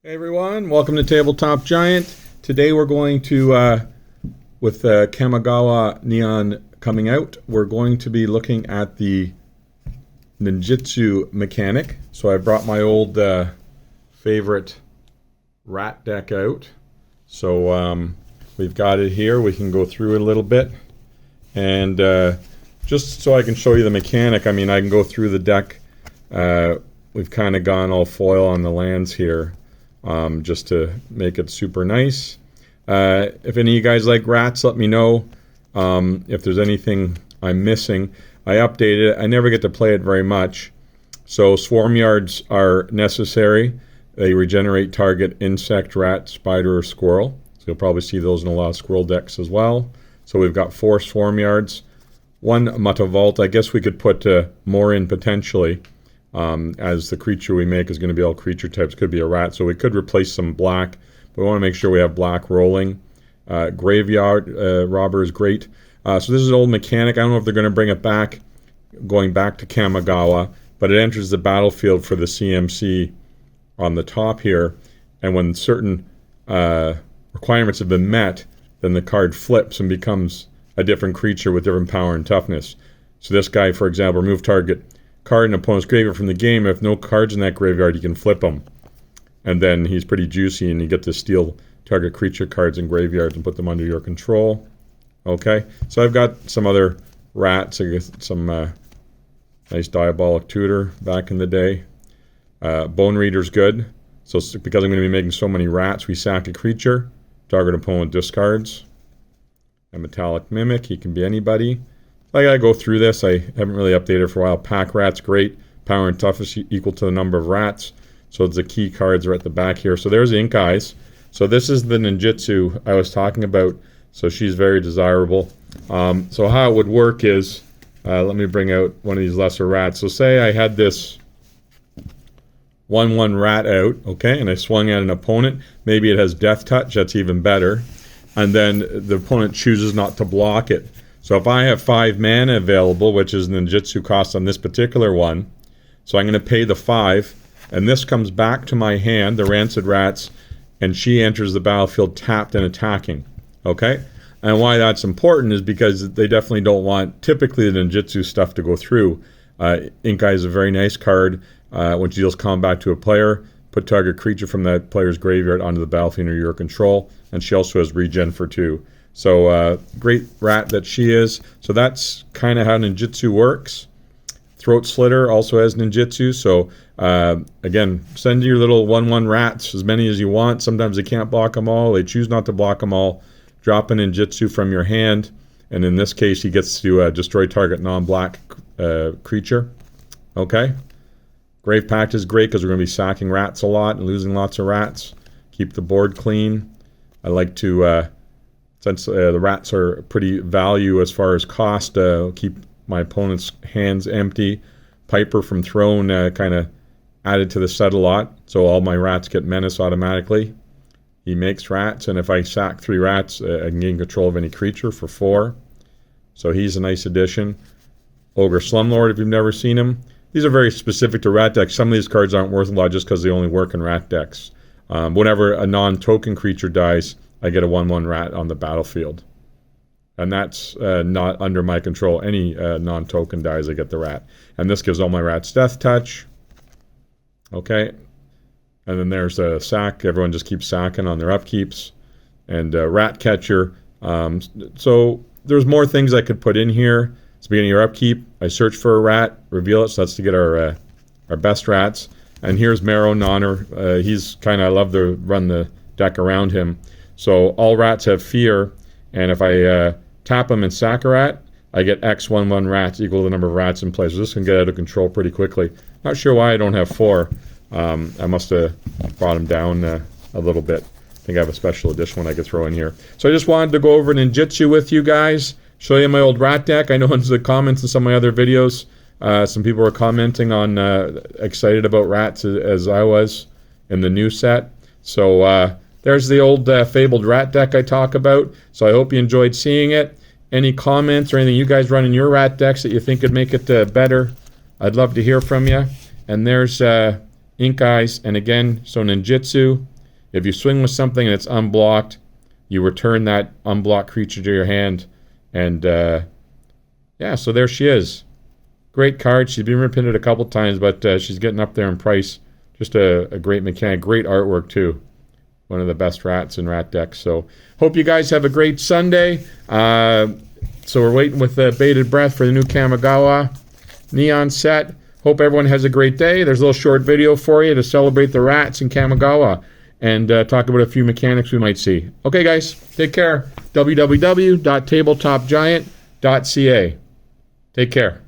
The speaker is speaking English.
Hey everyone, welcome to Tabletop Giant. Today we're going to, with Kamigawa Neon coming out, we're going to be looking at the Ninjitsu mechanic. So I brought my old favorite rat deck out. So we've got it here. We can go through it a little bit. And just so I can show you the mechanic, I mean, I can go through the deck. We've kind of gone all foil on the lands here. Just to make it super nice. If any of you guys like rats, let me know. If there's anything I'm missing, I updated it. I never get to play it very much. So swarm yards are necessary. They regenerate target insect, rat, spider, or squirrel. So you'll probably see those in a lot of squirrel decks as well. So we've got 4 swarm yards. 1 Mutavault. I guess we could put more in potentially. As the creature we make is going to be all creature types. Could be a rat, so we could replace some black, but we want to make sure we have black rolling. Graveyard Robber is great. So this is an old mechanic. I don't know if they're going to bring it back, going back to Kamigawa, but it enters the battlefield for the CMC on the top here, and when certain requirements have been met, then the card flips and becomes a different creature with different power and toughness. So this guy, for example, remove target card in opponent's graveyard from the game. If no cards in that graveyard, you can flip them. And then he's pretty juicy, and you get to steal target creature cards in graveyards and put them under your control. Okay, so I've got some other rats. I guess some nice Diabolic Tutor back in the day. Bone Reader's good. So because I'm going to be making so many rats, we sack a creature. Target opponent discards. A Metallic Mimic. He can be anybody. I gotta go through this. I haven't really updated for a while. Pack Rat's great. Power and toughness equal to the number of rats. So the key cards are at the back here. So there's Ink Eyes. So this is the Ninjitsu I was talking about. So she's very desirable. So how it would work is, let me bring out one of these lesser rats. So say I had this 1/1 rat out, okay, and I swung at an opponent. Maybe it has Death Touch. That's even better. And then the opponent chooses not to block it. So if I have 5 mana available, which is Ninjitsu cost on this particular one, so I'm going to pay the 5, and this comes back to my hand, the Rancid Rats, and she enters the battlefield tapped and attacking. Okay? And why that's important is because they definitely don't want, typically, the Ninjitsu stuff to go through. Ink Eye is a very nice card. When she deals combat to a player, put target creature from that player's graveyard onto the battlefield under your control, and she also has regen for 2. So great rat that she is. So that's kind of how Ninjitsu works. Throat Slitter also has Ninjitsu. So again, send your little 1/1 rats, as many as you want. Sometimes they can't block them all. They choose not to block them all. Drop a Ninjitsu from your hand. And in this case, he gets to destroy target non-black creature. Okay. Grave Pact is great because we're going to be sacking rats a lot and losing lots of rats. Keep the board clean. I like to... since the rats are pretty value as far as cost, keep my opponent's hands empty. Piper from Throne kind of added to the set a lot, so all my rats get menace automatically. He makes rats, and if I sack 3 rats, I can gain control of any creature for 4. So he's a nice addition. Ogre Slumlord, if you've never seen him. These are very specific to rat decks. Some of these cards aren't worth a lot just because they only work in rat decks. Whenever a non-token creature dies, I get a 1/1 rat on the battlefield. And that's not under my control. Any non-token dies, I get the rat. And this gives all my rats Death Touch. Okay. And then there's a sack. Everyone just keeps sacking on their upkeeps. And Rat Catcher. So there's more things I could put in here. It's the beginning of your upkeep. I search for a rat, reveal it. So that's to get our best rats. And here's Marrow Nonner. He's kind of, I love to run the deck around him. So all rats have fear, and if I tap them and sack a rat, I get X 1/1 rats equal to the number of rats in play. So this can get out of control pretty quickly. Not sure why I don't have 4. I must have brought them down a little bit. I think I have a special edition one I could throw in here. So I just wanted to go over Ninjitsu with you guys, show you my old rat deck. I know in the comments in some of my other videos, some people were commenting on excited about rats as I was in the new set. So there's the old fabled rat deck I talk about. So I hope you enjoyed seeing it. Any comments or anything you guys run in your rat decks that you think could make it better, I'd love to hear from you. And there's Ink Eyes. And again, so Ninjitsu, If you swing with something and it's unblocked, you return that unblocked creature to your hand. And yeah, so there she is. Great card. She's been reprinted a couple times, but she's getting up there in price. Just a great mechanic. Great artwork, too. One of the best rats in rat decks. So hope you guys have a great Sunday. So we're waiting with bated breath for the new Kamigawa neon set. Hope everyone has a great day. There's a little short video for you to celebrate the rats in Kamigawa and talk about a few mechanics we might see. Okay, guys, take care. www.tabletopgiant.ca. Take care.